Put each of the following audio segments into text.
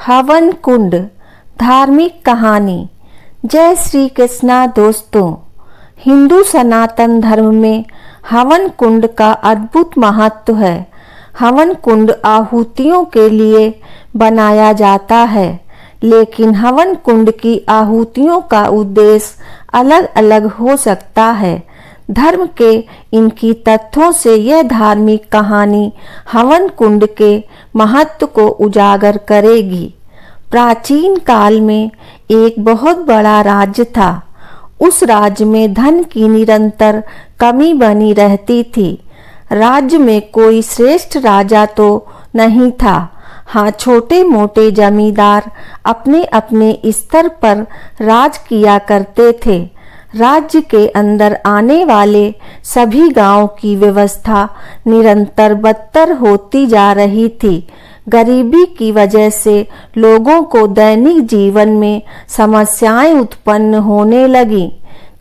हवन कुंड धार्मिक कहानी। जय श्री कृष्णा दोस्तों, हिंदू सनातन धर्म में हवन कुंड का अद्भुत महत्व है। हवन कुंड आहुतियों के लिए बनाया जाता है, लेकिन हवन कुंड की आहुतियों का उद्देश्य अलग अलग हो सकता है। धर्म के इनकी तथ्यों से यह धार्मिक कहानी हवन कुंड के महत्व को उजागर करेगी। प्राचीन काल में एक बहुत बड़ा राज्य था। उस राज्य में धन की निरंतर कमी बनी रहती थी। राज्य में कोई श्रेष्ठ राजा तो नहीं था। हाँ, छोटे मोटे जमींदार अपने अपने स्तर पर राज किया करते थे। राज्य के अंदर आने वाले सभी गांवों की व्यवस्था निरंतर बदतर होती जा रही थी। गरीबी की वजह से लोगों को दैनिक जीवन में समस्याएं उत्पन्न होने लगी।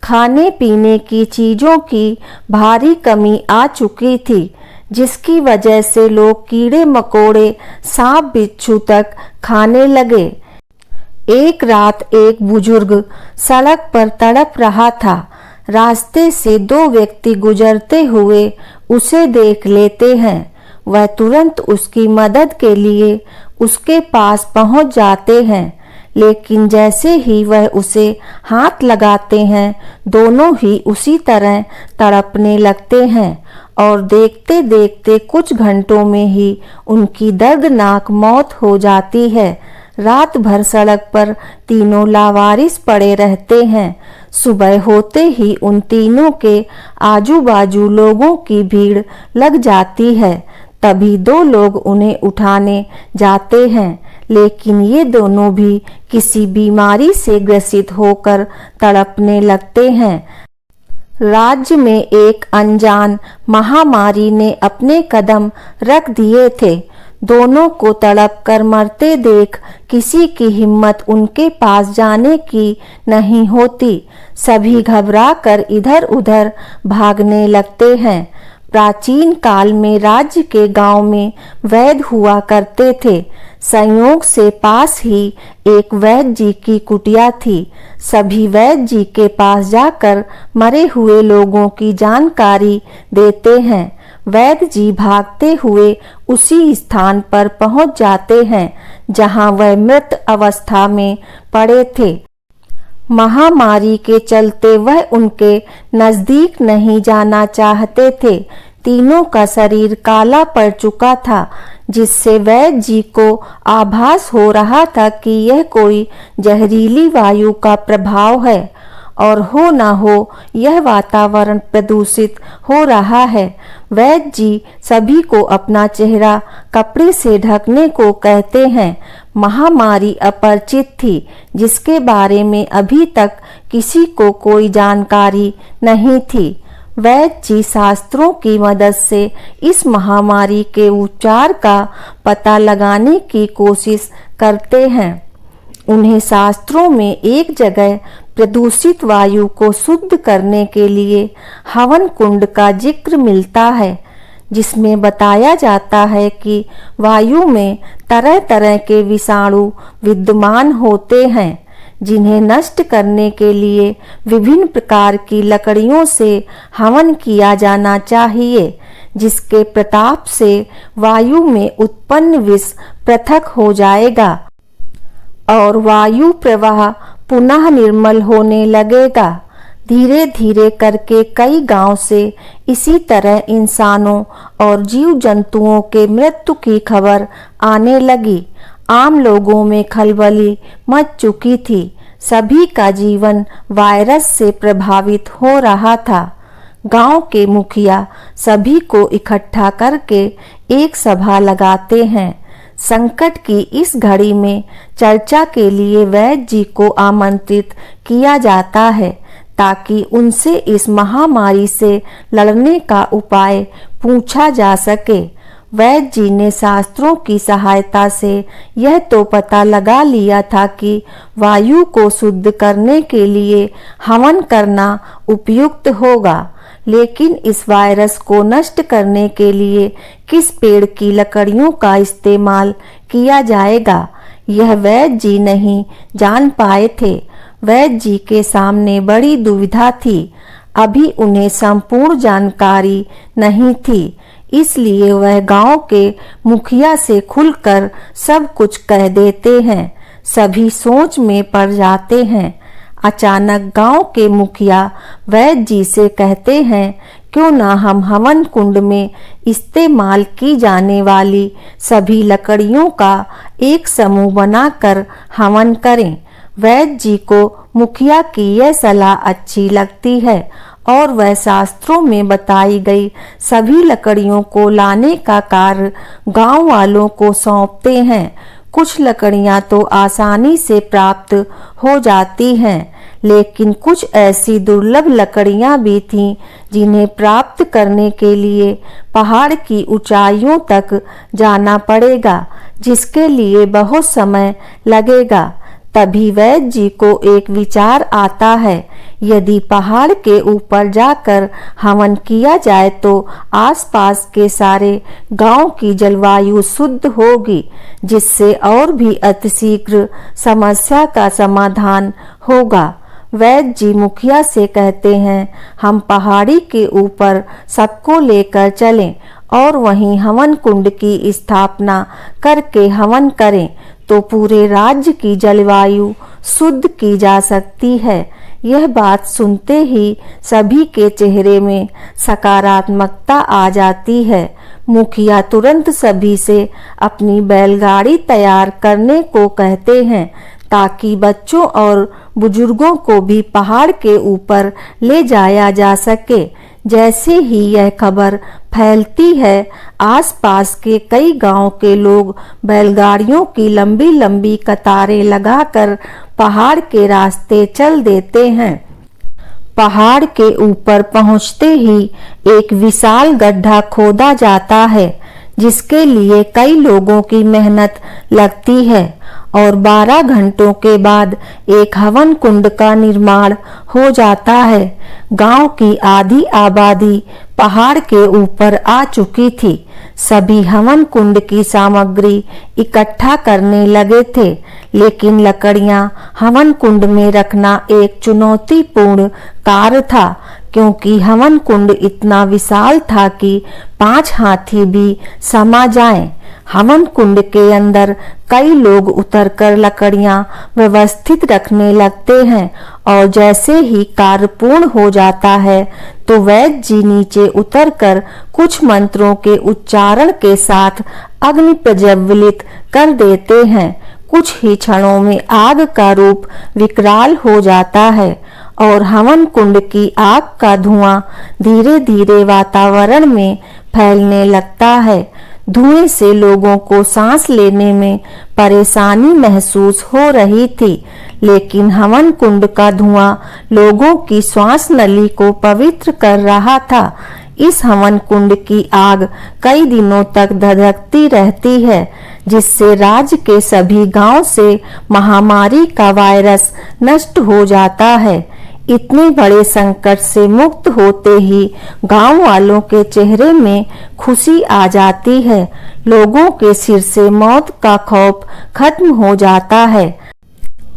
खाने पीने की चीजों की भारी कमी आ चुकी थी, जिसकी वजह से लोग कीड़े मकोड़े, सांप बिच्छू तक खाने लगे। एक रात एक बुजुर्ग सड़क पर तड़प रहा था। रास्ते से दो व्यक्ति गुजरते हुए उसे देख लेते हैं। वह तुरंत उसकी मदद के लिए उसके पास पहुंच जाते हैं, लेकिन जैसे ही वह उसे हाथ लगाते हैं, दोनों ही उसी तरह तड़पने लगते हैं और देखते देखते कुछ घंटों में ही उनकी दर्दनाक मौत हो जाती है। रात भर सड़क पर तीनों लावारिस पड़े रहते हैं। सुबह होते ही उन तीनों के आजू बाजू लोगों की भीड़ लग जाती है। तभी दो लोग उन्हें उठाने जाते हैं, लेकिन ये दोनों भी किसी बीमारी से ग्रसित होकर तड़पने लगते हैं। राज्य में एक अनजान महामारी ने अपने कदम रख दिए थे। दोनों को तड़प कर मरते देख किसी की हिम्मत उनके पास जाने की नहीं होती। सभी घबरा कर इधर उधर भागने लगते हैं। प्राचीन काल में राज्य के गांव में वैद्य हुआ करते थे। संयोग से पास ही एक वैद्य जी की कुटिया थी। सभी वैद्य जी के पास जाकर मरे हुए लोगों की जानकारी देते हैं। वैद्य जी भागते हुए उसी स्थान पर पहुंच जाते हैं जहां वह मृत अवस्था में पड़े थे। महामारी के चलते वह उनके नजदीक नहीं जाना चाहते थे। तीनों का शरीर काला पड़ चुका था, जिससे वैद्य जी को आभास हो रहा था कि यह कोई जहरीली वायु का प्रभाव है और हो ना हो यह वातावरण प्रदूषित हो रहा है। वैद्य जी सभी को अपना चेहरा कपड़े से ढकने को कहते हैं। महामारी अपरिचित थी, जिसके बारे में अभी तक किसी को कोई जानकारी नहीं थी। वैद्य जी शास्त्रों की मदद से इस महामारी के उपचार का पता लगाने की कोशिश करते हैं। उन्हें शास्त्रों में एक जगह प्रदूषित वायु को शुद्ध करने के लिए हवन कुंड का जिक्र मिलता है, जिसमें बताया जाता है कि वायु में तरह तरह के विषाणु विद्यमान होते हैं, जिन्हें नष्ट करने के लिए विभिन्न प्रकार की लकड़ियों से हवन किया जाना चाहिए, जिसके प्रताप से वायु में उत्पन्न विष पृथक हो जाएगा और वायु प्रवाह पुनः निर्मल होने लगेगा। धीरे धीरे करके कई गांव से इसी तरह इंसानों और जीव जंतुओं के मृत्यु की खबर आने लगी। आम लोगों में खलबली मच चुकी थी। सभी का जीवन वायरस से प्रभावित हो रहा था। गांव के मुखिया सभी को इकट्ठा करके एक सभा लगाते हैं। संकट की इस घड़ी में चर्चा के लिए वैद्य जी को आमंत्रित किया जाता है, ताकि उनसे इस महामारी से लड़ने का उपाय पूछा जा सके। वैद्य जी ने शास्त्रों की सहायता से यह तो पता लगा लिया था कि वायु को शुद्ध करने के लिए हवन करना उपयुक्त होगा, लेकिन इस वायरस को नष्ट करने के लिए किस पेड़ की लकड़ियों का इस्तेमाल किया जाएगा, यह वैद्य जी नहीं जान पाए थे। वैद्य जी के सामने बड़ी दुविधा थी। अभी उन्हें संपूर्ण जानकारी नहीं थी, इसलिए वह गांव के मुखिया से खुलकर सब कुछ कह देते हैं। सभी सोच में पड़ जाते हैं। अचानक गांव के मुखिया वैद्य जी से कहते हैं, क्यों ना हम हवन कुंड में इस्तेमाल की जाने वाली सभी लकड़ियों का एक समूह बनाकर हवन करें। वैद्य जी को मुखिया की यह सलाह अच्छी लगती है और वह शास्त्रों में बताई गई सभी लकड़ियों को लाने का कार्य गांव वालों को सौंपते हैं। कुछ लकड़ियां तो आसानी से प्राप्त हो जाती हैं, लेकिन कुछ ऐसी दुर्लभ लकड़ियां भी थीं जिन्हें प्राप्त करने के लिए पहाड़ की ऊंचाइयों तक जाना पड़ेगा, जिसके लिए बहुत समय लगेगा। तभी वैद्य जी को एक विचार आता है, यदि पहाड़ के ऊपर जाकर हवन किया जाए तो आसपास के सारे गांव की जलवायु शुद्ध होगी, जिससे और भी अतिशीघ्र समस्या का समाधान होगा। वैद्य जी मुखिया से कहते हैं, हम पहाड़ी के ऊपर सबको लेकर चलें और वहीं हवन कुंड की स्थापना करके हवन करें तो पूरे राज्य की जलवायु शुद्ध की जा सकती है। यह बात सुनते ही सभी के चेहरे में सकारात्मकता आ जाती है। मुखिया तुरंत सभी से अपनी बैलगाड़ी तैयार करने को कहते हैं, ताकि बच्चों और बुजुर्गों को भी पहाड़ के ऊपर ले जाया जा सके। जैसे ही यह खबर फैलती है, आसपास के कई गांव के लोग बैलगाड़ियों की लंबी लंबी कतारें लगाकर पहाड़ के रास्ते चल देते हैं। पहाड़ के ऊपर पहुंचते ही एक विशाल गड्ढा खोदा जाता है, जिसके लिए कई लोगों की मेहनत लगती है और 12 घंटों के बाद एक हवन कुंड का निर्माण हो जाता है। गांव की आधी आबादी पहाड़ के ऊपर आ चुकी थी। सभी हवन कुंड की सामग्री इकट्ठा करने लगे थे, लेकिन लकड़ियां हवन कुंड में रखना एक चुनौतीपूर्ण कार्य था, क्योंकि हवन कुंड इतना विशाल था कि 5 हाथी भी समा जाएं। हवन कुंड के अंदर कई लोग उतरकर लकड़ियां व्यवस्थित रखने लगते हैं और जैसे ही कार्य पूर्ण हो जाता है तो वैद्य जी नीचे उतरकर कुछ मंत्रों के उच्चारण के साथ अग्नि प्रज्वलित कर देते हैं। कुछ ही क्षणों में आग का रूप विकराल हो जाता है और हवन कुंड की आग का धुआं धीरे धीरे वातावरण में फैलने लगता है। धुएं से लोगों को सांस लेने में परेशानी महसूस हो रही थी, लेकिन हवन कुंड का धुआं लोगों की श्वास नली को पवित्र कर रहा था। इस हवन कुंड की आग कई दिनों तक धधकती रहती है, जिससे राज्य के सभी गांव से महामारी का वायरस नष्ट हो जाता है। इतने बड़े संकट से मुक्त होते ही गांव वालों के चेहरे में खुशी आ जाती है। लोगों के सिर से मौत का खौफ खत्म हो जाता है।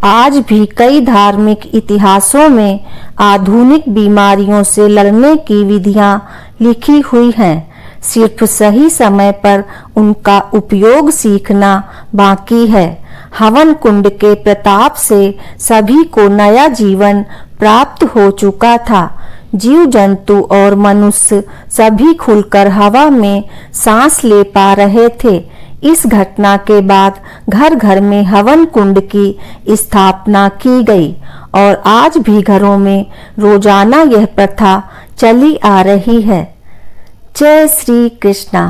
आज भी कई धार्मिक इतिहासों में आधुनिक बीमारियों से लड़ने की विधियां लिखी हुई हैं। सिर्फ सही समय पर उनका उपयोग सीखना बाकी है। हवन कुंड के प्रताप से सभी को नया जीवन प्राप्त हो चुका था। जीव जंतु और मनुष्य सभी खुलकर हवा में सांस ले पा रहे थे। इस घटना के बाद घर घर में हवन कुंड की स्थापना की गई और आज भी घरों में रोजाना यह प्रथा चली आ रही है। जय श्री कृष्णा।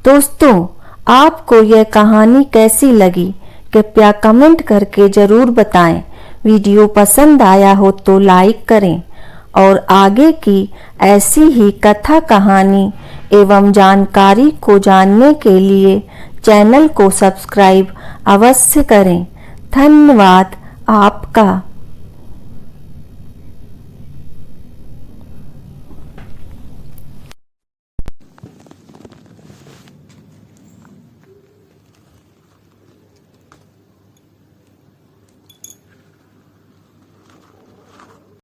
दोस्तों, आपको यह कहानी कैसी लगी कृपया कमेंट करके जरूर बताएं। वीडियो पसंद आया हो तो लाइक करें और आगे की ऐसी ही कथा कहानी एवं जानकारी को जानने के लिए चैनल को सब्सक्राइब अवश्य करें। धन्यवाद आपका।